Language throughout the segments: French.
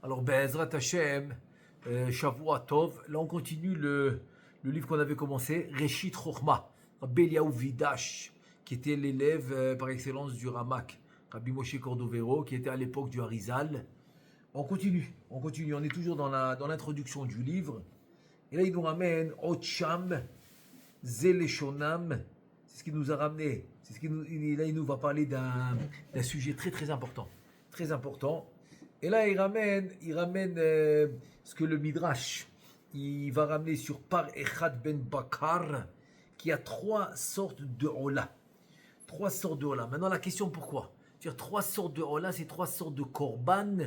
Alors, Be'ezrat Hashem, Shavua Tov. Là, on continue le livre qu'on avait commencé, Reshit Chochma, Rabbi Eliyahu Vidash, qui était l'élève par excellence du Ramak, Rabbi Moshe Cordovero, qui était à l'époque du Harizal. On continue. On est toujours dans l'introduction du livre. Et là, il nous ramène Otcham, Zeleshonam. C'est ce qu'il nous a ramené. Là, il nous va parler d'un sujet très très important. Très important. Et là, il ramène ce que le Midrash, il va ramener sur Par Echad Ben Bakar, qui a trois sortes de Ola. Trois sortes de Ola. Maintenant, la question pourquoi? C'est-à-dire, trois sortes de Ola, c'est trois sortes de Korban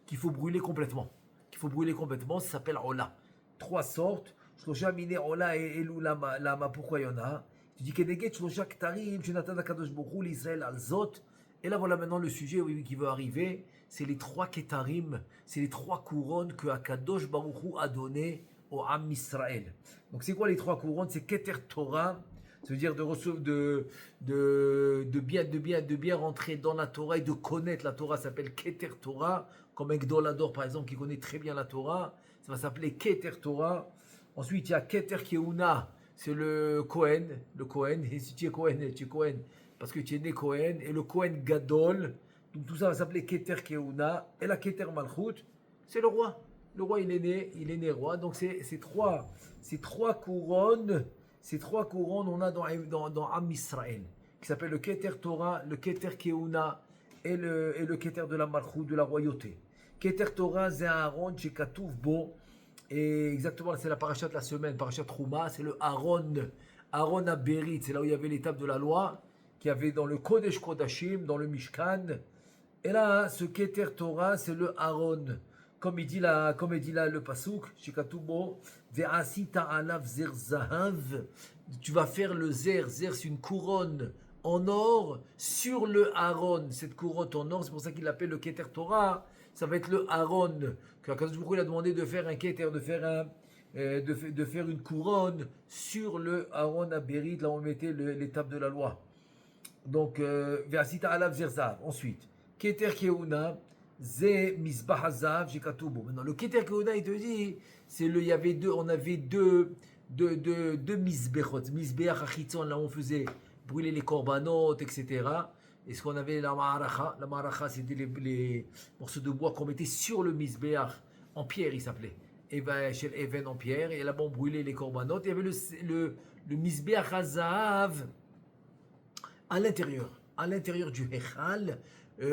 qu'il faut brûler complètement. Ça s'appelle Ola. Trois sortes. Shlosha mine Ola et Elou Lama. Pourquoi il y en a? Tu dis Keneget Shlosha Ktarim, Shenatan Akadosh Borou, l'Israël Alzot. Et là, voilà maintenant le sujet qui veut arriver. C'est les trois Ketarim, c'est les trois couronnes que Akadosh Baruch Hu a donné au Am Israël. Donc, c'est quoi les trois couronnes? C'est Keter Torah, ça veut dire de recevoir, de bien rentrer dans la Torah et de connaître la Torah. Ça s'appelle Keter Torah, comme un Gdolador par exemple qui connaît très bien la Torah. Ça va s'appeler Keter Torah. Ensuite, il y a Keter Keuna, c'est le Kohen. Et si tu es Kohen, tu es Kohen parce que tu es né Kohen. Et le Kohen Gadol. Donc tout ça va s'appeler Keter Keuna. Et la Keter Malchut, c'est le roi. Le roi, il est né roi. Donc ces trois couronnes, on a dans Am Israël, qui s'appelle le Keter Torah, le Keter Keuna et le Keter de la Malchut, de la royauté. Keter Torah, c'est Aaron, chez Katouf Bo. Et exactement, c'est la parachat de la semaine, parachat Trouma, c'est le Aaron à Berit, c'est là où il y avait l'étape de la loi, qu'il y avait dans le Kodesh Kodashim, dans le Mishkan. Et là, ce Keter Torah, c'est le Aaron. Comme il dit là le Pasuk, Shikatubo, Ve'asita alav zer zahav. Tu vas faire le zer. Zer, c'est une couronne en or sur le Aaron. Cette couronne en or, c'est pour ça qu'il l'appelle le Keter Torah. Ça va être le Aaron. Quand il a demandé de faire un Keter, de faire une couronne sur le Aaron à Berit, là où on mettait l'étape de la loi. Donc, Ve'asita alav zer zahav. Ensuite, Keter Keuna, Ze Misbah Hazav, Jekatubo. Maintenant, le Keter Keuna, il te dit, on avait deux Misbechot. Misbeach Achitzon, là où on faisait brûler les korbanot, etc. Et ce qu'on avait la Ma'aracha. La Ma'aracha, c'était les morceaux de bois qu'on mettait sur le Misbeach, en pierre, il s'appelait. Chez Even en pierre. Et là-bas, on brûlait les korbanot. Il y avait le Misbeach Hazav à l'intérieur du Hechal.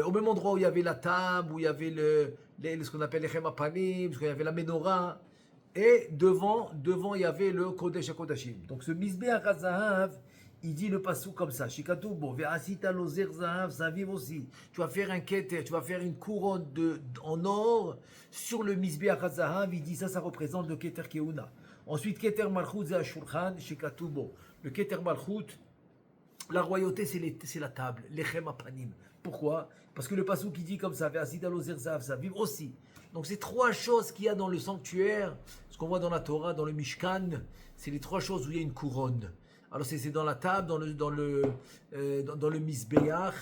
Au même endroit où il y avait la table, où il y avait ce qu'on appelle les chemapanim, où il y avait la menorah, et devant il y avait le Kodesh HaKodashim. Donc ce Mizbeach HaZahav, il dit le passou comme ça, Shikatubo, Ve'asita lo zer zahav, ça vive aussi. Tu vas faire un keter, tu vas faire une couronne en or sur le Mizbeach HaZahav, il dit ça représente le Keter Keuna. Ensuite, Keter Malchut, Ze Ashulchan, Shikatubo. Le Keter Malchut, la royauté, c'est la table, l'echem apanim. Pourquoi? Parce que le passou qui dit comme ça, ça vive aussi. Donc ces trois choses qu'il y a dans le sanctuaire, ce qu'on voit dans la Torah, dans le Mishkan, c'est les trois choses où il y a une couronne. Alors c'est dans la table, dans le Mizbeach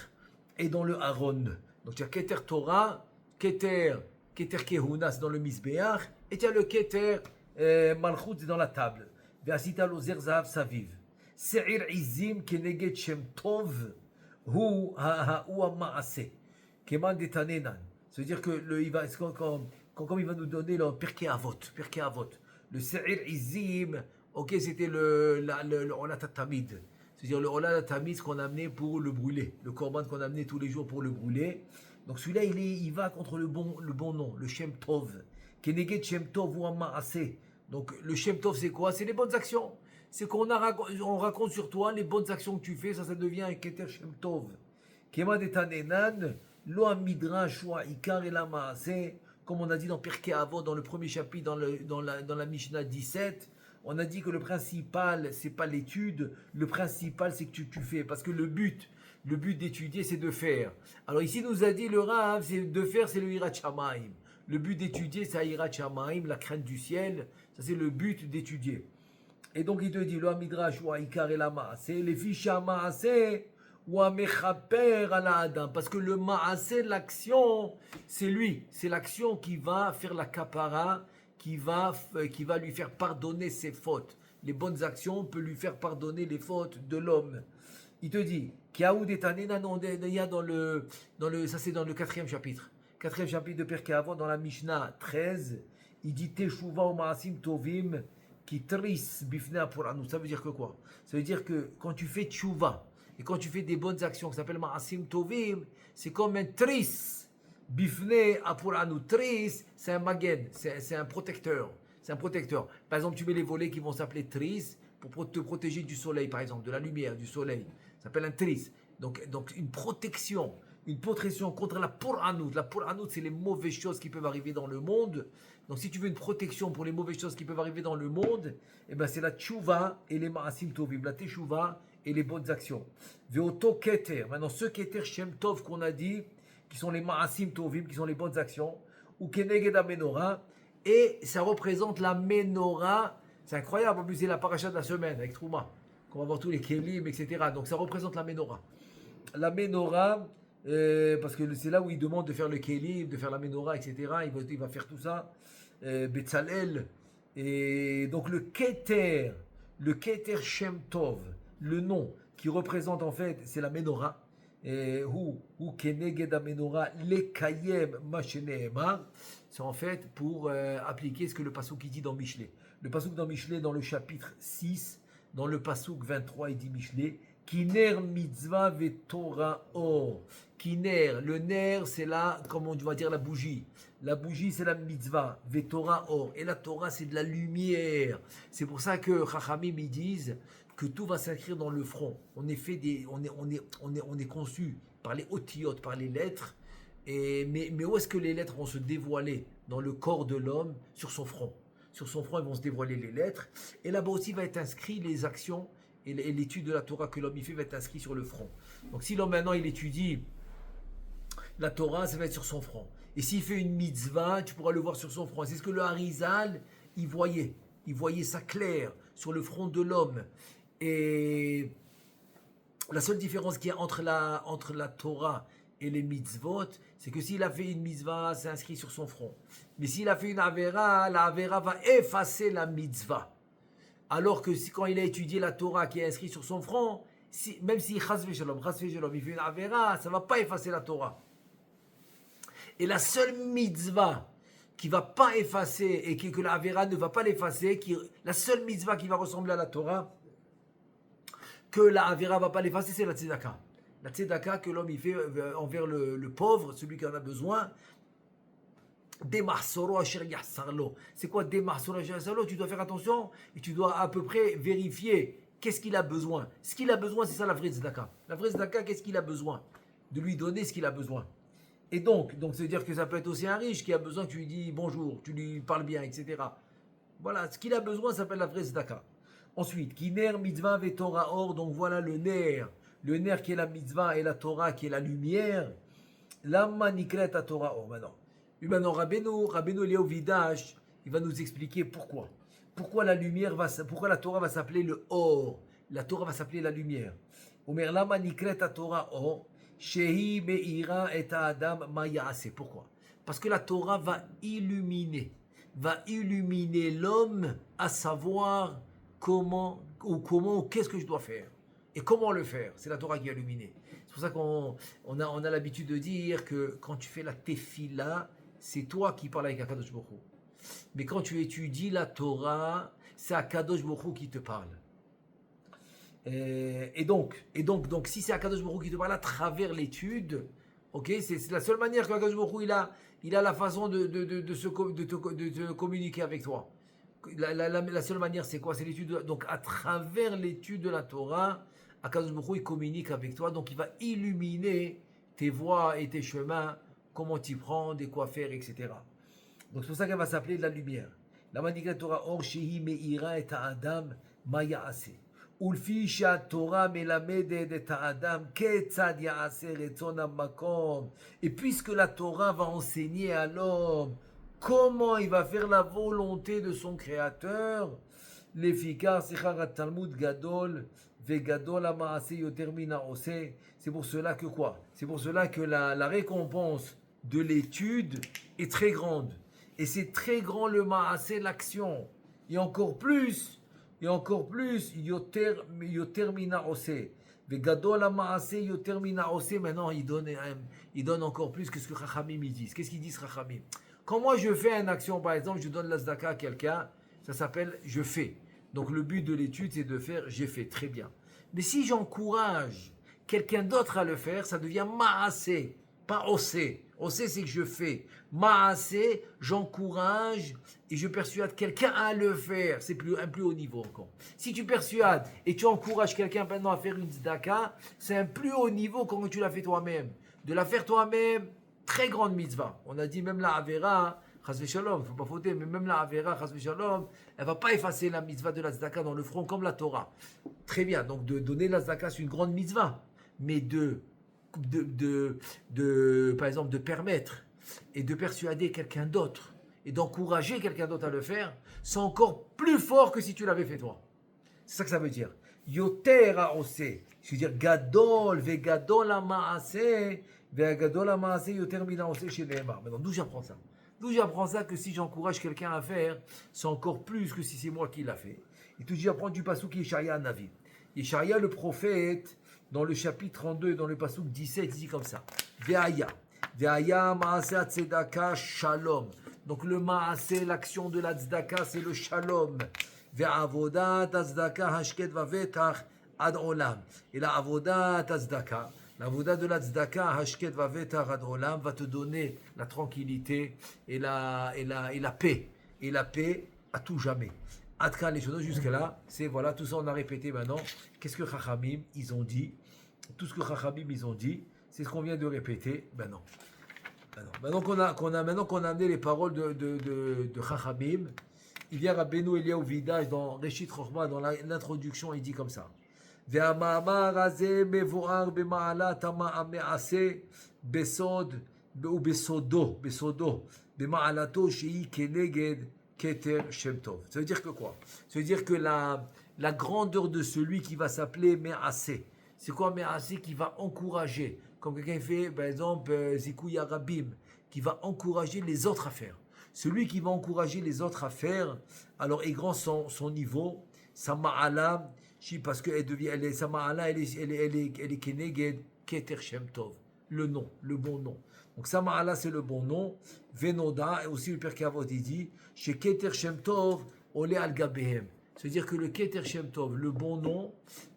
et dans le Aaron. Donc tu as Keter Torah, Keter Kehuna, c'est dans le Mizbeach, et tu as le Keter Malchut, c'est dans la table. Ve'asita lo zer zahav saviv. Se'ir izim keneged shem tov hu ha'ma'ase keman detanenan. Ça veut dire que comme il va nous donner le Pirkei Avot. Le Se'ir izim, ok, c'était le Olat HaTamid. C'est-à-dire le Olat HaTamid qu'on a amené pour le brûler. Le korban qu'on a amené tous les jours pour le brûler. Donc celui-là, il va contre le bon nom, le Shem Tov. Keneged shem tov hu ha'ma'ase. Donc le Shem Tov, c'est quoi? C'est les bonnes actions. C'est qu'on raconte sur toi les bonnes actions que tu fais, ça devient un Keter Shem Tov. Kema detanenan, lo amidrash wa ikar et la maaseh, comme on a dit dans Pirkei Avot, dans le premier chapitre, dans la Mishnah 17, on a dit que le principal, c'est pas l'étude, le principal, c'est que tu fais, parce que le but d'étudier, c'est de faire. Alors ici, nous a dit le Rav, c'est de faire, c'est le Hirat Shamaim. Le but d'étudier, c'est Hirat Shamaim, la crainte du ciel, ça c'est le but d'étudier. Et donc il te dit, le midrash ou ikar et la maaseh, les fiches maaseh, ou amechaper ala adam. Parce que le ma'aseh, l'action, c'est lui. C'est l'action qui va faire la kapara, qui va lui faire pardonner ses fautes. Les bonnes actions peuvent lui faire pardonner les fautes de l'homme. Il te dit, Kiaoud et Tanena, il y a ça c'est dans le 4e chapitre. 4e chapitre de Pirkei Avot, dans la Mishnah 13, il dit Teshuva ou Maasim Tovim qui tris bifnea pour nous. Ça veut dire que quoi? Ça veut dire que quand tu fais Teshuva et quand tu fais des bonnes actions qui s'appellent Maasim Tovim, c'est comme un tris bifnea pour nous. Tris, c'est un magen, c'est un protecteur. C'est un protecteur. Par exemple, tu mets les volets qui vont s'appeler tris pour te protéger du soleil, par exemple, de la lumière, du soleil. Ça s'appelle un tris. Donc une protection contre la pouranout. La pouranout, c'est les mauvaises choses qui peuvent arriver dans le monde. Donc si tu veux une protection pour les mauvaises choses qui peuvent arriver dans le monde, eh ben c'est la tchouva et les ma'asim tovim, la teshuva et les bonnes actions. Veoto keter. Maintenant, ce keter shem tov qu'on a dit, qui sont les ma'asim tovim, qui sont les bonnes actions, ou keneged menorah, et ça représente la menorah. C'est incroyable, en plus c'est la paracha de la semaine avec Trouma, qu'on va voir tous les kelim, etc. Donc ça représente la menorah. La menorah, parce que c'est là où il demande de faire le kelim, de faire la menorah, etc. Il va faire tout ça. Betzalel. Et donc le Keter Shem Tov, le nom qui représente en fait, c'est la menorah. Ou Keneged menorah lekayem masheneema. C'est en fait pour appliquer ce que le passouk dit dans Michelet. Le passouk dans Michelet, dans le chapitre 6, dans le passouk 23, il dit Michelet, Kiner mitzvah vetora or. Kiner, le ner, c'est là, comme on va dire, la bougie. La bougie, c'est la mitzvah, vetora or. Et la Torah, c'est de la lumière. C'est pour ça que Chachamim, ils disent que tout va s'inscrire dans le front. On est conçu par les otiyot, par les lettres. Mais où est-ce que les lettres vont se dévoiler dans le corps de l'homme? Sur son front. Sur son front, ils vont se dévoiler les lettres. Et là-bas aussi va être inscrit les actions et l'étude de la Torah que l'homme y fait va être inscrit sur le front. Donc si l'homme maintenant il étudie la Torah, ça va être sur son front. Et s'il fait une mitzvah, tu pourras le voir sur son front. C'est ce que le Harizal, il voyait. Il voyait ça clair sur le front de l'homme. Et la seule différence qu'il y a entre la Torah et les mitzvot, c'est que s'il a fait une mitzvah, c'est inscrit sur son front. Mais s'il a fait une avera, la avera va effacer la mitzvah. Alors que quand il a étudié la Torah qui est inscrite sur son front, même si chas v'shalom, il fait une avera, ça ne va pas effacer la Torah. Et la seule mitzvah qui ne va pas effacer et que la avera ne va pas l'effacer, la seule mitzvah qui va ressembler à la Torah, que la avera ne va pas l'effacer, c'est la tzedaka. La tzedaka que l'homme il fait envers le pauvre, celui qui en a besoin. C'est quoi Demarsoro asher yassarlo? Tu dois faire attention et tu dois à peu près vérifier qu'est-ce qu'il a besoin. Ce qu'il a besoin, c'est ça la vraie tzedaka. La vraie tzedaka, qu'est-ce qu'il a besoin? De lui donner ce qu'il a besoin. Et donc ça veut dire que ça peut être aussi un riche qui a besoin que tu lui dis bonjour, tu lui parles bien, etc. Voilà, ce qu'il a besoin s'appelle la vraie tzedaka. Ensuite, Kiner mitzvah ve Torah or, donc voilà le ner qui est la mitzvah et la Torah qui est la lumière. Lama nikret à Torah or, maintenant Rabbeinu Eliyahu Vidash, il va nous expliquer pourquoi. Pourquoi la Torah va s'appeler le or. La Torah va s'appeler la lumière. Omer lama nikret à Torah or. Shehi me'ira et adam ma ya'ase. Pourquoi? Parce que la Torah va illuminer l'homme à savoir comment, qu'est-ce que je dois faire et comment le faire. C'est la Torah qui a illuminé. C'est pour ça qu'on a l'habitude de dire que quand tu fais la tefila, c'est toi qui parles avec Akadosh Baruch Hu. Mais quand tu étudies la Torah, c'est Akadosh Baruch Hu qui te parle. Et donc, si c'est Akadosh Baruch Hu qui te parle à travers l'étude, ok, c'est la seule manière qu'Akadosh Baruch Hu il a la façon de te communiquer avec toi. La seule manière, c'est quoi? C'est l'étude. Donc, à travers l'étude de la Torah, Akadosh Baruch Hu il communique avec toi. Donc, il va illuminer tes voies et tes chemins, comment t'y prendre et quoi faire, etc. Donc, c'est pour ça qu'elle va s'appeler de la lumière. La manigat Torah or shehi me'ira et adam ma ya'ase. ולפי שהתורה מלמדת את האדם כיצד יעשה רצון המקום. Et puisque la Torah va enseigner à l'homme comment il va faire la volonté de son créateur, לפיכך שיחר התלמוד גדול Vegadol Amaase Yoter Mina Ose. C'est pour cela que quoi? C'est pour cela que la récompense de l'étude est très grande. Et c'est très grand le Maase, l'action. Et encore plus, Yoter Mina Ose. Vegadol Amaase Yoter Mina Ose. Maintenant, il donne encore plus que ce que Chachamim ils disent. Qu'est-ce qu'ils disent Chachamim? Quand moi je fais une action, par exemple, je donne la tzedaka à quelqu'un, ça s'appelle je fais. Donc le but de l'étude, c'est de faire j'ai fait. Très bien. Mais si j'encourage quelqu'un d'autre à le faire, ça devient maasé, pas osé. Osé, c'est que je fais. Maasé, j'encourage et je persuade quelqu'un à le faire. C'est un plus haut niveau encore. Si tu persuades et tu encourages quelqu'un maintenant à faire une tzedaka, c'est un plus haut niveau quand tu l'as fait toi-même. De la faire toi-même, très grande mitzvah. On a dit même la Avera, chas v'shalom, il ne faut pas fauter, mais même la Avera, chas v'shalom, elle ne va pas effacer la mitzvah de la tzedaka dans le front comme la Torah. Très bien, donc de donner la tzedaka, c'est une grande mitzvah. Mais par exemple, de permettre et de persuader quelqu'un d'autre et d'encourager quelqu'un d'autre à le faire, c'est encore plus fort que si tu l'avais fait toi. C'est ça que ça veut dire. Yoter ha'oseh. C'est-à-dire gadol vegadol ha'maaseh vegadol ha'maaseh yoter min ha'oseh shene'emar. Maintenant, d'où j'apprends ça? D'où j'apprends ça que si j'encourage quelqu'un à faire, c'est encore plus que si c'est moi qui l'a fait. Et tout j'apprends du passouk Yeshaïa Navi. Yeshaïa le prophète, dans le chapitre 32, dans le passouk 17, il dit comme ça. Ve'aya maaseh tzedaka shalom. Donc le maaseh, l'action de la tzedaka, c'est le shalom. Ve'avodat tzedaka hashket vavetach ad olam. Et la avodat tzedaka, l'avodat de la tzedaka hashket vavetach ad olam va te donner la tranquillité et la paix. Et la paix à tout jamais. Adkan les choses jusque là, c'est voilà, tout ça on a répété maintenant. Qu'est-ce que Chachamim ils ont dit? Tout ce que Chachamim ils ont dit, c'est ce qu'on vient de répéter. Maintenant qu'on a amené les paroles de Chachamim, il y a Rabbeinu Eliyahu Vidage dans Reshit Chochma, dans l'introduction, il dit comme ça. והמאמר הזה מבואר במעלת המעשה בסוד ובסודו, במעלתו שהיא כנגד כתר שם טוב. Ça veut dire que quoi? Ça veut dire que la grandeur de celui qui va s'appeler Me'aseh. C'est quoi Me'aseh? Qui va encourager. Comme quelqu'un fait, par exemple, Zikuy Arabim, qui va encourager les autres à faire. Celui qui va encourager les autres à faire, alors est grand son niveau, sa ma'ala, parce que sa ma'ala, elle est keneged keter shem tov, le nom, le bon nom. Donc sa ma'ala, c'est le bon nom. Venoda, et aussi le Père Kavod, il dit, chez keter shem tov, olé al gabehem. C'est-à-dire que le keter shem tov, le bon nom,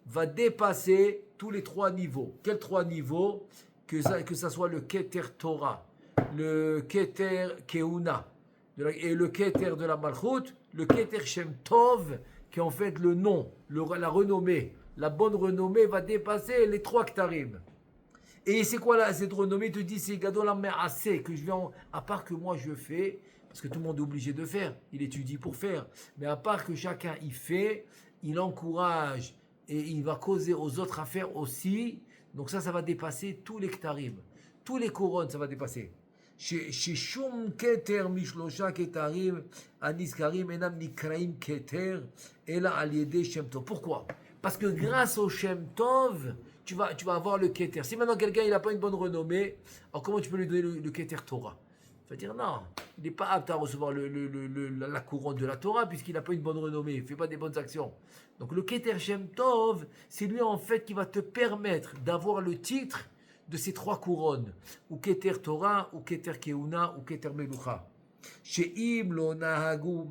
va dépasser tous les trois niveaux. Quels trois niveaux? Que ça soit le keter Torah, le keter keuna, et le keter de la malchut, le keter shem tov, qui est en fait le nom, la renommée, la bonne renommée va dépasser les trois ktarim. Et c'est quoi là, cette renommée? Te dit c'est gadol ha'me'aseh, que je vais à part que moi je fais, parce que tout le monde est obligé de faire, il étudie pour faire, mais à part que chacun y fait, il encourage et il va causer aux autres à faire aussi. Donc ça va dépasser tous les ktarim, tous les couronnes, ça va dépasser. ששום כתר משלושה כתרים הנזכרים אינם נקראים כתר אלא על ידי שם טוב. Pourquoi? Parce que grâce au Shem Tov, tu vas avoir le keter. Si maintenant quelqu'un il n'a pas une bonne renommée, alors comment tu peux lui donner le keter Torah? Tu vas dire non, il n'est pas apte à recevoir la couronne de la Torah puisqu'il n'a pas une bonne renommée, il ne fait pas des bonnes actions. Donc le keter Shem Tov, c'est lui en fait qui va te permettre d'avoir le titre de ces trois couronnes, ou Keter Torah, ou Keter Keuna, ou Keter Melucha. She'im lo nahagu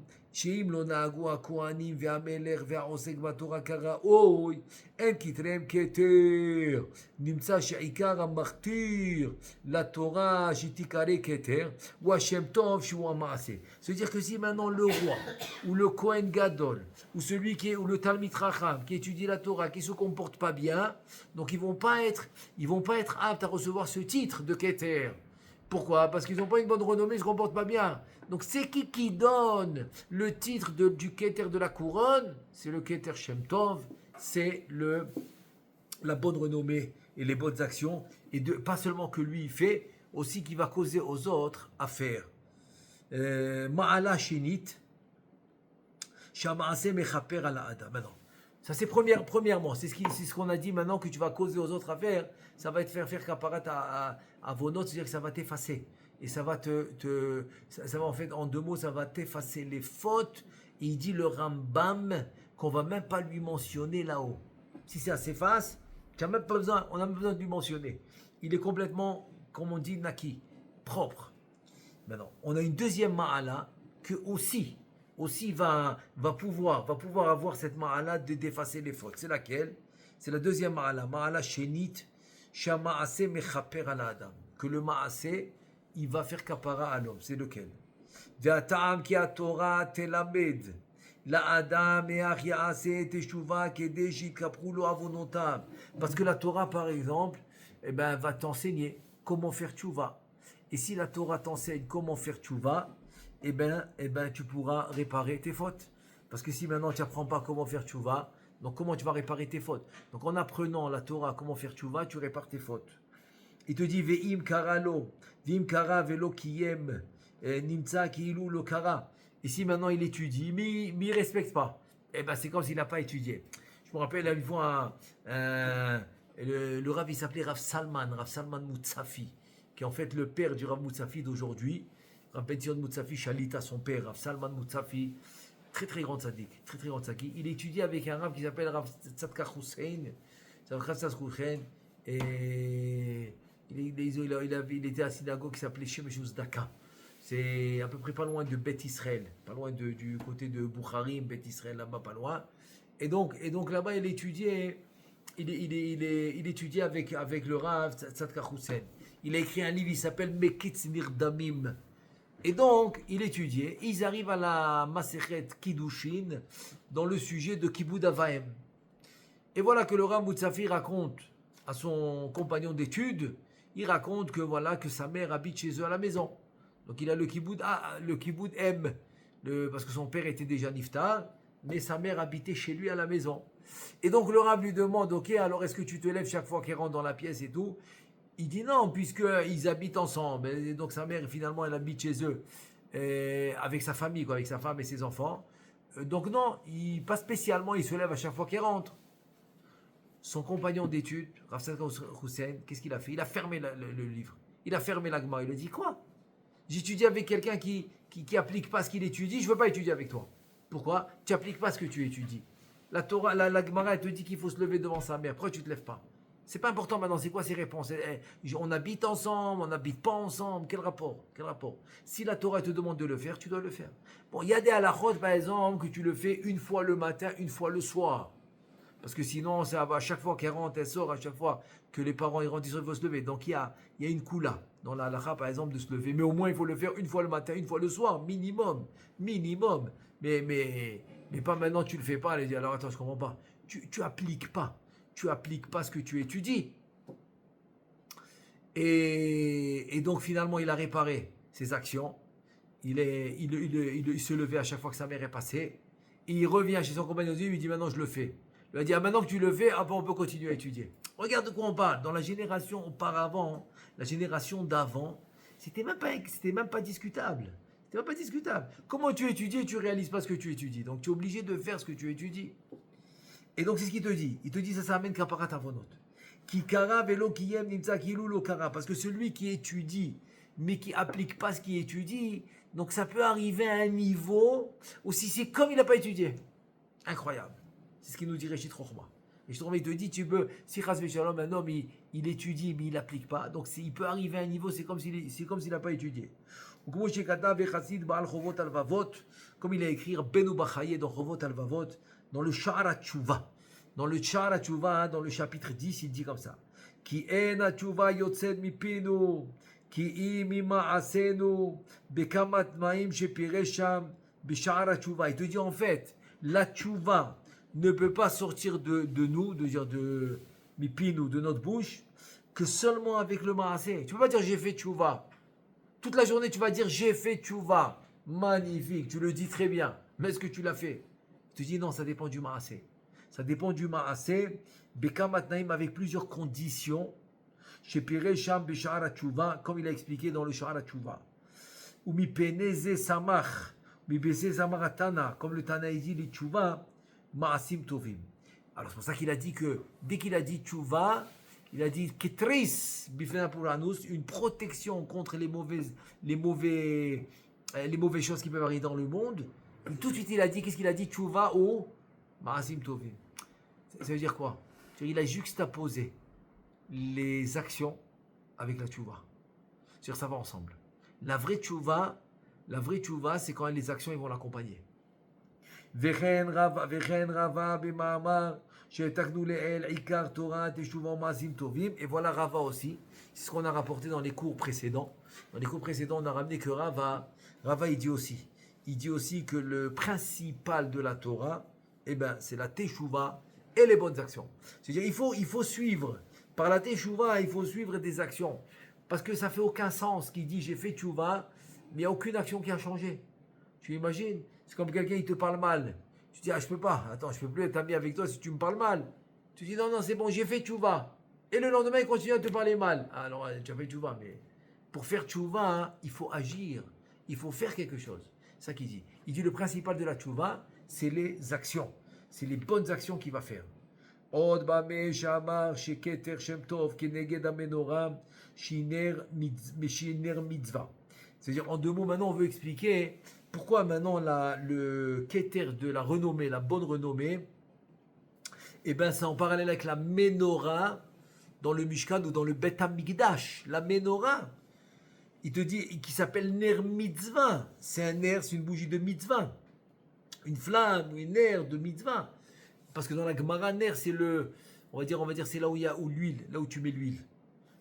ha-kohanim ve'amelech ve'aosek b'torah karaoy, en kitrem Keter. Nimtza she'ikar ha-machtir la Torah she'tikare Keter, ou Hashem Tov she'u ha-maaseh. C'est-à-dire que si maintenant le roi, ou le Kohen Gadol, ou celui ou le Talmid Chacham, qui étudie la Torah, qui se comporte pas bien, donc ils vont pas être aptes à recevoir ce titre de Keter. Pourquoi? Parce qu'ils n'ont pas une bonne renommée, ils ne se comportent pas bien. Donc c'est qui donne le titre du Keter de la couronne? C'est le Keter Shem Tov, c'est la bonne renommée et les bonnes actions, et pas seulement que lui il fait, aussi qui va causer aux autres à faire. Ma'ala Shinit, Shama'aseh Mechaper ala Adam. Maintenant, Ça, c'est premièrement. C'est ce qu'on a dit maintenant que tu vas causer aux autres à faire. Ça va te faire caparat à vos notes, c'est-à-dire que ça va t'effacer. Et ça va ça va en fait, en deux mots, ça va t'effacer les fautes. Et il dit le Rambam qu'on va même pas lui mentionner là-haut. Si ça s'efface, on n'a même pas besoin de lui mentionner. Il est complètement, comme on dit, naki, propre. Maintenant, on a une deuxième ma'ala que aussi va pouvoir avoir cette ma'ala d'effacer les fautes. C'est laquelle? C'est la deuxième ma'ala shenit, shama'ase mechaper ala adam. Que le ma'ase, il va faire kapara à l'homme. C'est lequel? Ve'ata'am ki ha-Torah telamed. La'adam e'ach ya'ase teshuva kedei shitkapru lo avonotav. Parce que la Torah, par exemple, va t'enseigner comment faire tchouva. Et si la Torah t'enseigne comment faire tchouva, tu pourras réparer tes fautes. Parce que si maintenant tu n'apprends pas comment faire tchouva, donc comment tu vas réparer tes fautes? Donc en apprenant la Torah comment faire tchouva, tu répares tes fautes. Il te dit ve'im karalo, ve'im kara velo kiyem, nimtsa kiilu lo kara. Et si maintenant il étudie, mais il ne respecte pas, c'est comme s'il n'a pas étudié. Je me rappelle une fois, le Rav, il s'appelait Rav Salman Moutsafi, qui est en fait le père du Rav Moutsafi d'aujourd'hui. Rav Benzion Moutsafi, Shalita, son père, Rav Salman Moutsafi, très très grand tzaddik, Il étudie avec un Rav qui s'appelle Rav Tzadka Hussein, et il était à la synagogue qui s'appelait Shemesh Uzdaka. C'est à peu près pas loin de Beth Israël, pas loin du côté de Boucharim, Beth Israël, là-bas pas loin. Et donc là-bas, il étudiait avec le Rav Tzadka Hussein. Il a écrit un livre, il s'appelle Mekitz Nirdamim. Et donc, il étudiait. Ils arrivent à la Masechet Kiddushin dans le sujet de Kibud Avaim. Et voilà que le Rav Moutsafi raconte à son compagnon d'études, il raconte que sa mère habite chez eux à la maison. Donc il a le Kibud M, parce que son père était déjà niftar, mais sa mère habitait chez lui à la maison. Et donc le Rav lui demande, ok, alors est-ce que tu te lèves chaque fois qu'il rentre dans la pièce et tout? Il dit non, puisqu'ils habitent ensemble. Et donc sa mère, finalement, elle habite chez eux, avec sa famille, avec sa femme et ses enfants. Donc non, pas spécialement, il se lève à chaque fois qu'il rentre. Son compagnon d'études, Rav Tzadka Hussein, qu'est-ce qu'il a fait? Il a fermé le livre. Il a fermé la Gemara. Il a dit quoi? J'étudie avec quelqu'un qui applique pas ce qu'il étudie, je ne veux pas étudier avec toi. Pourquoi? Tu n'appliques pas ce que tu étudies. La Torah, la Gemara, elle te dit qu'il faut se lever devant sa mère. Pourquoi tu ne te lèves pas? C'est pas important maintenant, c'est quoi ces réponses? On habite ensemble, on n'habite pas ensemble, quel rapport? Si la Torah te demande de le faire, tu dois le faire. Bon, il y a des halachot, par exemple, que tu le fais une fois le matin, une fois le soir. Parce que sinon, ça va, à chaque fois qu'elle rentre, elle sort, à chaque fois que les parents ils rentrent, ils vont se lever. Donc il y a une koula dans la halakha, par exemple, de se lever. Mais au moins, il faut le faire une fois le matin, une fois le soir, minimum. Mais pas maintenant, tu le fais pas. Elle dit, alors attends, je comprends pas. Tu appliques pas. Tu appliques pas ce que tu étudies. Et donc finalement, il a réparé ses actions. Il se levait à chaque fois que sa mère est passée. Et il revient chez son compagnon, il lui dit, maintenant je le fais. Il va dire, maintenant que tu le fais, on peut continuer à étudier. Regarde de quoi on parle. Dans la génération auparavant, la génération d'avant, c'était même pas discutable. C'était même pas discutable. Comment tu étudies et tu réalises pas ce que tu étudies. Donc tu es obligé de faire ce que tu étudies. Et donc c'est ce qu'il te dit. Il te dit, ça amène kaparat avonot. Ki kara velo kiyem nimtsa kilu lo kara. Parce que celui qui étudie, mais qui applique pas ce qu'il étudie, donc ça peut arriver à un niveau où si c'est comme il n'a pas étudié. Incroyable. C'est ce qu'il nous dit Réchit Chochma. Réchit Chochma, il te dit, si Chas V'Shalom, un homme, il étudie, mais il n'applique pas. Donc il peut arriver à un niveau, c'est comme s'il n'a pas étudié. Comme il a écrit Benu Bachaye dans Chovot Alvavot, dans le Sha'ar HaTshuva. Dans le Sha'ar HaTshuva, dans le chapitre 10, il dit comme ça. Ki en HaTshuva yotzed mipinu, ki im mima'asenu, bekamat ma'im shepiresham, b'Sha'ar HaTshuva. Il te dit en fait, la Tshuva ne peut pas sortir de nous, de mipinu, de notre bouche, que seulement avec le ma'aseh. Tu ne peux pas dire j'ai fait Tshuva. Toute la journée, tu vas dire j'ai fait tchouva. Magnifique, tu le dis très bien. Mais est-ce que tu l'as fait? Je te dis non, ça dépend du ma'aseh. Ça dépend du ma'aseh. Bekamat naim avec plusieurs conditions. Chez Pirei Sham Besha'ar HaTshuva, comme il a expliqué dans le Sha'ar HaTshuva. Ou mi peneze samach, mi bese samach atana, comme le Tana dit, les tchouva, ma'asim tovim. Alors c'est pour ça qu'il a dit que, dès qu'il a dit tchouva, il a dit ketris bifena puranus, une protection contre les mauvais, les mauvaises choses qui peuvent arriver dans le monde. Et tout de suite il a dit, qu'est-ce qu'il a dit? Tchouva au ma'asim tovim. Ça veut dire quoi? Il a juxtaposé les actions avec la tchouva. C'est-à-dire ça va ensemble. La vraie tchouva, c'est quand les actions ils vont l'accompagner. Vechen Rava b'ma'amar she'taknu le'el ikar Torah teshuva ma'asim tovim. Et voilà Rava aussi. C'est ce qu'on a rapporté dans les cours précédents. Dans les cours précédents, on a ramené que Rava il dit aussi. Il dit aussi que le principal de la Torah, eh ben, c'est la teshuva et les bonnes actions. C'est-à-dire il faut suivre. Par la teshuva, il faut suivre des actions. Parce que ça ne fait aucun sens qu'il dit j'ai fait teshuva, mais il n'y a aucune action qui a changé. Tu imagines? C'est comme quelqu'un, il te parle mal. Tu dis, ah, je peux pas. Attends, je peux plus être ami avec toi si tu me parles mal. Tu dis, non, c'est bon, j'ai fait tchouva. Et le lendemain, il continue à te parler mal. Ah, alors, tu as fait tchouva, mais pour faire tchouva, hein, il faut agir. Il faut faire quelque chose. C'est ça qu'il dit. Il dit, le principal de la tchouva, c'est les actions. C'est les bonnes actions qu'il va faire. Od bame shamar sheketer shem tov keneged amenora shiner mitzvah. C'est-à-dire, en deux mots, maintenant, on veut expliquer pourquoi maintenant le keter de la renommée, la bonne renommée, eh bien, c'est en parallèle avec la menorah dans le Mishkan ou dans le Bet HaMikdash. La menorah, il te dit, qui s'appelle ner mitzvah. C'est un ner, c'est une bougie de mitzvah. Une flamme ou une ner de mitzvah. Parce que dans la Gemara, ner, c'est on va dire, c'est là où il y a l'huile, là où tu mets l'huile.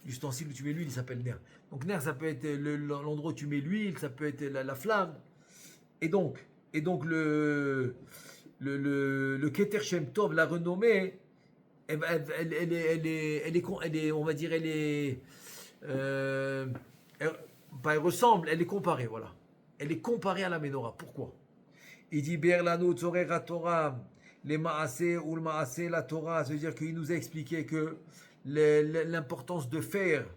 L'ustensile où tu mets l'huile, il s'appelle ner. Donc ner, ça peut être l'endroit où tu mets l'huile, ça peut être la flamme. Et donc le Keter Shem Tov, la renommée, elle est, on va dire, elle ressemble, elle est comparée, voilà. Elle est comparée à la menorah. Pourquoi? Il dit Berlano Tzorera Torah, les Maaseh ou le Maaseh la Torah, c'est-à-dire qu'il nous a expliqué que l'importance de faire,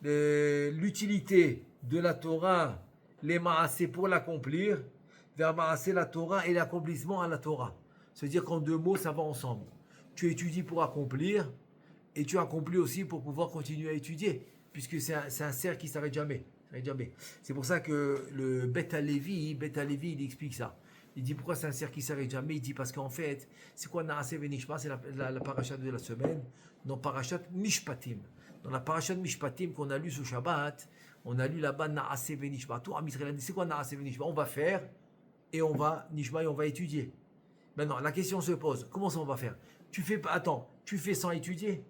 l'utilité de la Torah, les Maaseh pour l'accomplir, vers Maaseh la Torah et l'accomplissement à la Torah. C'est-à-dire qu'en deux mots, ça va ensemble. Tu étudies pour accomplir et tu accomplis aussi pour pouvoir continuer à étudier, puisque c'est un cercle qui ne s'arrête jamais. C'est pour ça que le Bet HaLevi, il explique ça. Il dit pourquoi c'est un cercle qui ne s'arrête jamais. Il dit parce qu'en fait, c'est quoi Naaseh Venishma? C'est la parasha de la semaine, dans parashat Mishpatim. Dans la parasha de Mishpatim qu'on a lu ce Shabbat, on a lu là-bas Naaseh Venishma. Tout Amisraël a dit c'est quoi Naaseh Venishma? On va faire et on va Nishma et on va étudier. Maintenant, la question se pose, comment ça on va faire? Tu fais sans étudier?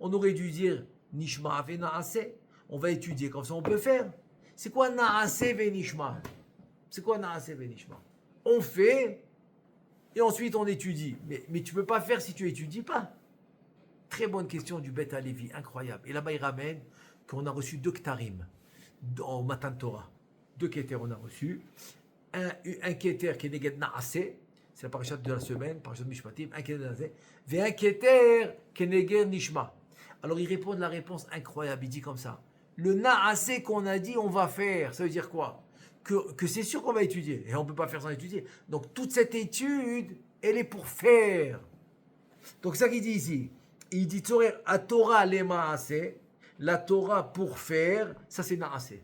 On aurait dû dire Nishma ave Naaseh. On va étudier, comme ça on peut faire. C'est quoi Naaseh Venishma? C'est quoi Naaseh Venishma? On fait et ensuite on étudie. Mais tu ne peux pas faire si tu n'étudies pas. Très bonne question du Bet HaLevi, incroyable. Et là-bas, il ramène qu'on a reçu 2 Ktarim en Matan Torah. 2 Keter on a reçu. Un Keter qui est Neged Naaseh, c'est la parashat de la semaine, parashat de Mishpatim, un Keter Naaseh, et un Keter qui est Neged Nishma. Alors il répond de la réponse incroyable, il dit comme ça. Le Naaseh qu'on a dit on va faire, ça veut dire quoi? Que c'est sûr qu'on va étudier, et on ne peut pas faire sans étudier. Donc toute cette étude, elle est pour faire. Donc c'est ça qu'il dit ici. Il dit à Torah les Naaseh, la Torah pour faire, ça c'est Naaseh.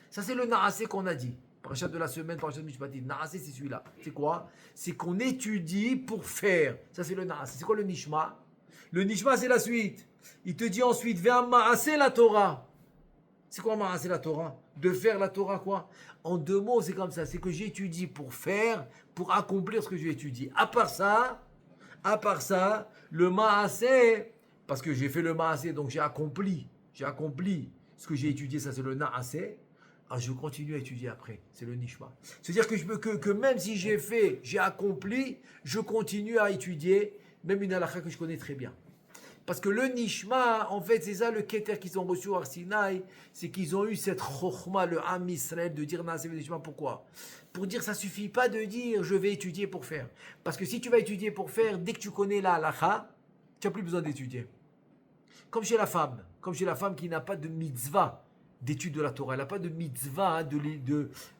Ça c'est le Naaseh qu'on a dit. Parachat de la semaine, parachat de Mishpatim. Naaseh c'est celui-là. C'est quoi? C'est qu'on étudie pour faire. Ça c'est le Naaseh. C'est quoi le Nishma? Le Nishma c'est la suite. Il te dit ensuite, viens Maaseh la Torah. C'est quoi Maaseh la Torah? De faire la Torah quoi? En 2 mots, c'est comme ça. C'est que j'étudie pour faire, pour accomplir ce que j'ai étudié. À part ça, le Maaseh, parce que j'ai fait le Maaseh, donc j'ai accompli ce que j'ai étudié, ça c'est le Naaseh. Alors je continue à étudier après, c'est le Nishma. C'est-à-dire que même si j'ai accompli, je continue à étudier, même une halakha que je connais très bien. Parce que le Nishma, en fait, c'est ça le Keter qu'ils ont reçu à Sinaï, c'est qu'ils ont eu cette chokhma, le Am Israël, de dire Naaseh Nishma. Pourquoi? Pour dire, ça suffit pas de dire je vais étudier pour faire. Parce que si tu vas étudier pour faire, dès que tu connais la halakha, tu n'as plus besoin d'étudier. Comme chez la femme qui n'a pas de mitzvah d'étude de la Torah, elle n'a pas de mitzvah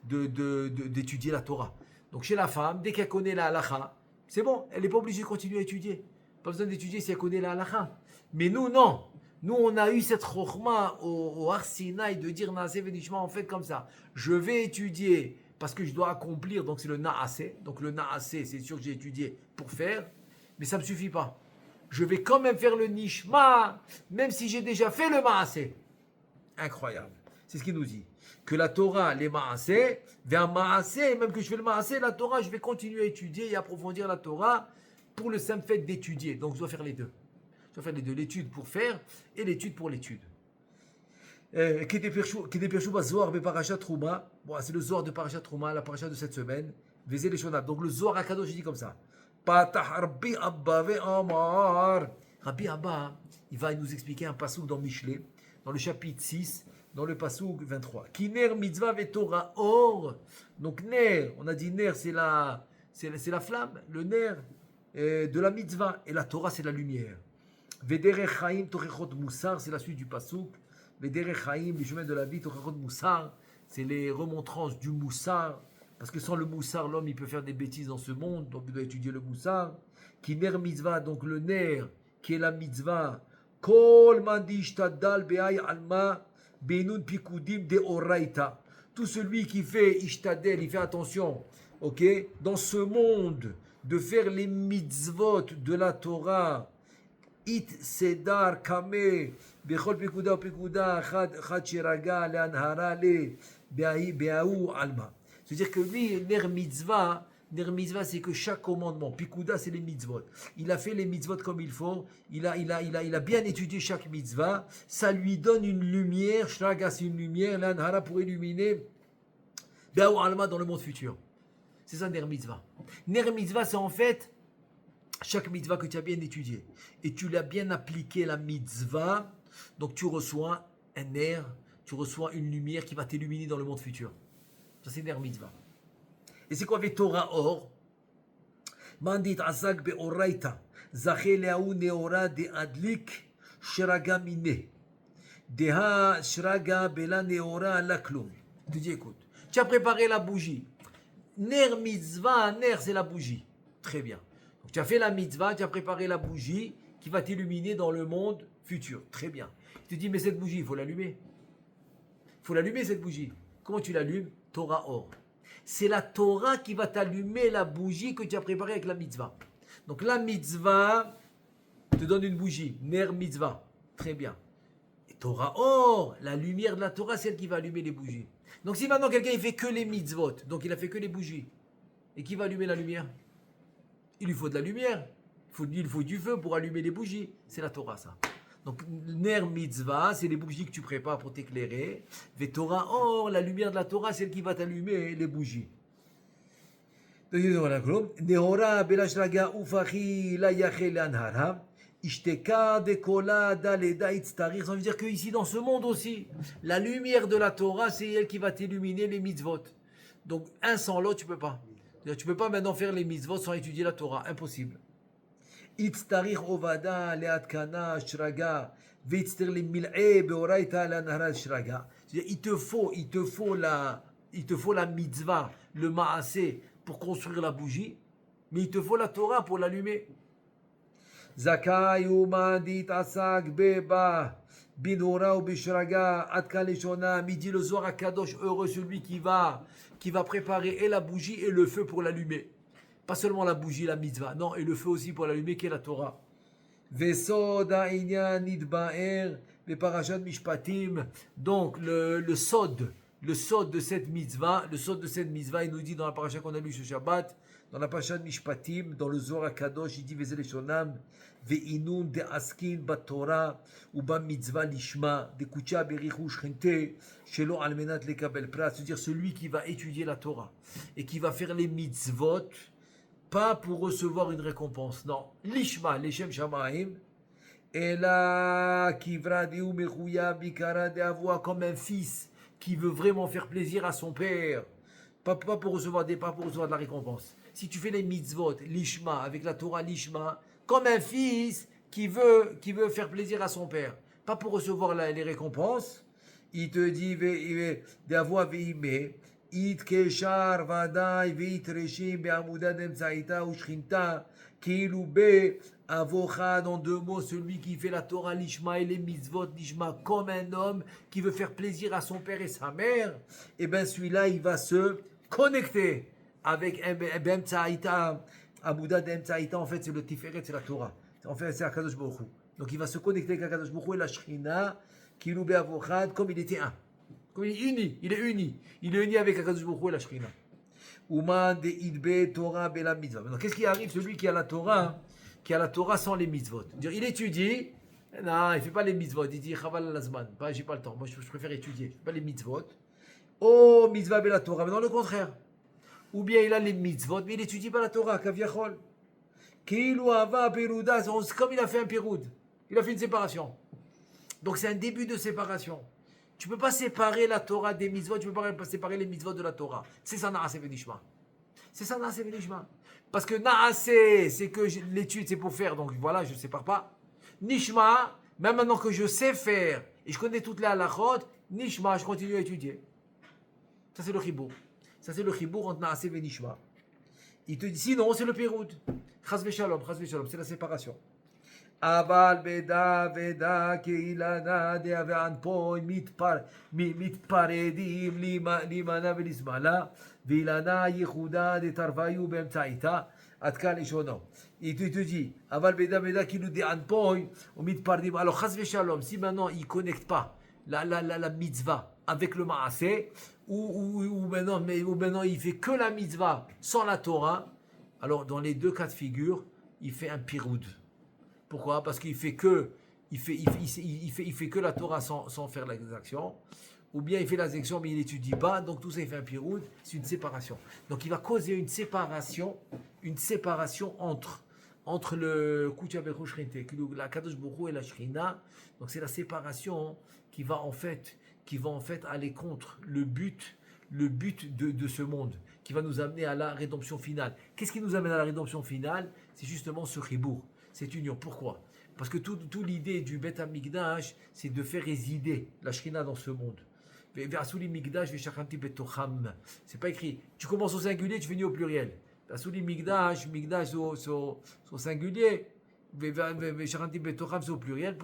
d'étudier la Torah. Donc chez la femme, dès qu'elle connaît la halakha, c'est bon, elle n'est pas obligée de continuer à étudier. Pas besoin d'étudier si elle connaît la halakha. Mais nous, non. Nous, on a eu cette chokhma au Har Sinaï de dire Naaseh Venishma, en fait comme ça. Je vais étudier parce que je dois accomplir, donc c'est le Naaseh. Donc le Naaseh, c'est sûr que j'ai étudié pour faire, mais ça ne me suffit pas. Je vais quand même faire le Nishma, même si j'ai déjà fait le Maaseh. Incroyable. C'est ce qu'il nous dit. Que la Torah, les Maaseh, vers Maaseh, même que je fais le Maaseh, la Torah, je vais continuer à étudier et approfondir la Torah pour le simple fait d'étudier. Donc je dois faire les deux. Je dois faire les deux, l'étude pour faire et l'étude pour l'étude. Qui déperchou Zohar Parashat Trouma. Bon, c'est le Zohar de Parashat Trouma, la Parashat de cette semaine. Vezé les Shonab. Donc le Zohar à Kadosh, je dis comme ça. Patah Rabbi Abba ve'amar. Rabbi Abba, il va nous expliquer un passouk dans Michelet, dans le chapitre 6, dans le passouk 23. Ki ner mitzvah ve'torah or. Donc ner, on a dit ner, c'est la flamme, le ner de la mitzvah. Et la Torah, c'est la lumière. Vederech Chaim Torechot Moussar, c'est la suite du passouk. Vederech Chaim, les chemins de la vie, Torechot Moussar, c'est les remontrances du Moussar. Parce que sans le Moussar, l'homme, il peut faire des bêtises dans ce monde, donc il doit étudier le Moussar. Qui ner mitzvah, donc le ner, qui est la mitzvah. Kol mandi shtadal be'ay alma benun pikudim de oraita. Tout celui qui fait ishtadel, il fait attention, ok, dans ce monde, de faire les mitzvot de la Torah. It sedar kame bechol pikuda pikuda chad shiraga leanhara le beaou alma. C'est-à-dire que lui, ner mitzvah, c'est que chaque commandement, pikuda, c'est les mitzvot. Il a fait les mitzvot comme il faut, il a bien étudié chaque mitzvah, ça lui donne une lumière, shraga, c'est une lumière, leanhara pour illuminer beaou alma dans le monde futur. C'est ça, ner mitzvah. Ner mitzvah, c'est en fait chaque mitzvah que tu as bien étudié et tu l'as bien appliqué la mitzvah, donc tu reçois un ner, tu reçois une lumière qui va t'illuminer dans le monde futur. Ça c'est ner mitzvah. Et c'est quoi Torah or? Mandit azak beoraita, zaché leaou neora de adlik shraga mine, deha shraga bela neora laklum. Tu dis écoute, tu as préparé la bougie. Ner mitzvah, ner c'est la bougie. Très bien. Tu as fait la mitzvah, tu as préparé la bougie qui va t'illuminer dans le monde futur. Très bien. Tu te dis, mais cette bougie, il faut l'allumer. Il faut l'allumer, cette bougie. Comment tu l'allumes? Torah or. C'est la Torah qui va t'allumer la bougie que tu as préparée avec la mitzvah. Donc la mitzvah te donne une bougie. Ner mitzvah. Très bien. Et Torah or, la lumière de la Torah, c'est elle qui va allumer les bougies. Donc si maintenant quelqu'un il fait que les mitzvot, donc il a fait que les bougies, et qui va allumer la lumière? Il lui faut de la lumière, il faut du feu pour allumer les bougies. C'est la Torah, ça. Donc, ner mitzvah, c'est les bougies que tu prépares pour t'éclairer. Ve Torah or, la lumière de la Torah, c'est elle qui va t'allumer les bougies. Nehora belashraga ufachi la yachel anhara. Ishteka dekola daleda itztarich. Ça veut dire qu'ici, dans ce monde aussi, la lumière de la Torah, c'est elle qui va t'illuminer les mitzvot. Donc, un sans l'autre, tu ne peux pas. Tu ne peux pas maintenant faire les mitzvot sans étudier la Torah. Impossible. Itztarich ovada leatkana shraga veitzter le mil'e beoraita lanhara shraga. Il te faut la mitzvah, le maaseh pour construire la bougie, mais il te faut la Torah pour l'allumer. Zakai umandit asak beba binora ou bishraga atka leshona midi le Zohar à Kadosh, heureux celui qui va préparer et la bougie et le feu pour l'allumer. Pas seulement la bougie, la mitzvah, non, et le feu aussi pour l'allumer qui est la Torah. Vesoda inyan nidba'er beparashat mishpatim. Donc le sod de cette mitzvah, il nous dit dans la parasha qu'on a lu ce Shabbat, dans la parasha de Mishpatim, dans le Zohar Kadosh, il dit Vezé les Shonam, Ve'inun de askin batora, ou ba mitzvah lishma, de kucha berichu shchente, shelo almenat lekabel prat, c'est-à-dire celui qui va étudier la Torah et qui va faire les mitzvot, pas pour recevoir une récompense, non, lishma, leshem shamaim, et là, kivra deu mechouya bikara de avoir comme un fils qui veut vraiment faire plaisir à son père, pas pour recevoir de la récompense. Si tu fais les mitzvot, l'ishma, avec la Torah l'ishma, comme un fils qui veut faire plaisir à son père, pas pour recevoir les récompenses, il te dit d'avoir veimé, it keshar vadai veit reshim be'amuda demzaita ou shchinta, kilu be Avochad, en deux mots, celui qui fait la Torah, l'Ishma et les mitzvot, l'Ishma comme un homme qui veut faire plaisir à son père et sa mère, et bien celui-là, il va se connecter avec Bemtsaïta. Abouda d'Emtsaïta, en fait, c'est le Tiferet, c'est la Torah. En fait, c'est Akadosh Baruch Hu. Donc il va se connecter avec Akadosh Baruch Hu et la Shrina, qui loue Avochad, comme il était un. Comme il est uni, il est uni. Il est uni avec Akadosh Baruch Hu et la Shrina. Ouman de Idbe Torah Bela Mitzvah. Maintenant, qu'est-ce qui arrive celui qui a la Torah, sans les mitzvot? Il étudie, non, il ne fait pas les mitzvot. Il dit Chaval Lazman, j'ai pas le temps. Moi, je préfère étudier. Je ne fais pas les mitzvot. Oh, mitzvah Bela Torah. Maintenant, le contraire. Ou bien il a les mitzvot, mais il n'étudie pas la Torah, Kaviachol. Kilu Ava Perouda, c'est comme il a fait un Péroud. Il a fait une séparation. Donc, c'est un début de séparation. Tu ne peux pas séparer la Torah des mitzvot, tu ne peux pas séparer les mitzvot de la Torah. C'est ça, Naaseh Venishma. C'est ça, Naaseh Venishma. Parce que Naaseh, c'est que l'étude, c'est pour faire, donc voilà, je ne sépare pas. Nishma, même maintenant que je sais faire, et je connais toutes les halachot, Nishma, je continue à étudier. Ça, c'est le chibour. Ça, c'est le chibour entre Naaseh Venishma. Il te dit, sinon, c'est le Péroud. Chas v'shalom, c'est la séparation. אבל בדה ודה קהילנה דאבען פה מתפרדים להימנע ולסמלה ואילנה ייחודה דתרוויו באמצעיתה עד כאן לשונו. Il te dit, אבל בדה כאילו דאן פה ומתפרדים. Alors חס ושלום, si maintenant il ne connecte pas la mitzvah avec le maaseh, ou maintenant il fait que la mitzvah sans la Torah, alors dans les deux cas de figure, il fait un piroud. Pourquoi? Parce qu'il fait que la Torah sans faire les actions, ou bien il fait les actions mais il n'étudie pas, donc tout ça il fait un piroud, c'est une séparation. Donc il va causer une séparation entre le Kutcha Bechou Shrinte, la Kadosh Baruch Hu et la Shrina. Donc c'est la séparation qui va en fait aller contre le but de ce monde, qui va nous amener à la rédemption finale. Qu'est-ce qui nous amène à la rédemption finale? C'est justement ce chibour, cette union. Pourquoi? Parce que toute l'idée du Bet HaMikdash, c'est de faire résider la Shrina dans ce monde. C'est pas écrit. Tu commences au singulier, tu finis au pluriel. Migdash au singulier. C'est au pluriel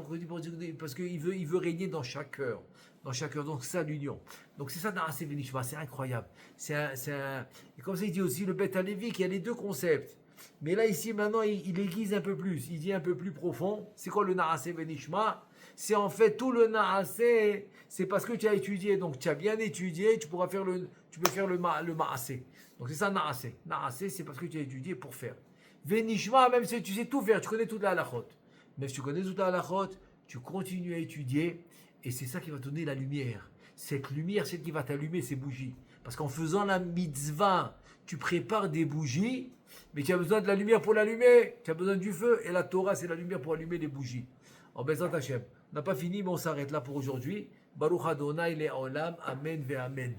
parce qu'il veut régner dans chaque cœur. Donc c'est ça l'union. Donc c'est ça Naaseh Venishma, c'est incroyable. Et comme ça il dit aussi le Bet HaLevi, qu'il y a les deux concepts. Mais là ici maintenant il aiguise un peu plus, il dit un peu plus profond. C'est quoi le Naaseh Venishma? C'est en fait tout le Naaseh, c'est parce que tu as étudié, donc tu as bien étudié, tu peux faire le Maaseh. Donc c'est ça Naaseh. Naaseh c'est parce que tu as étudié pour faire. Venishma, même si tu sais tout faire, tu connais toute la halachot. Mais si tu connais toute la halachot, tu continues à étudier et c'est ça qui va te donner la lumière. Cette lumière, c'est qui va t'allumer ces bougies. Parce qu'en faisant la mitzvah, tu prépares des bougies, mais tu as besoin de la lumière pour l'allumer. Tu as besoin du feu et la Torah, c'est la lumière pour allumer les bougies. En Bezat Hashem. On n'a pas fini, mais on s'arrête là pour aujourd'hui. Baruch Adonai Le'olam. Amen ve Amen.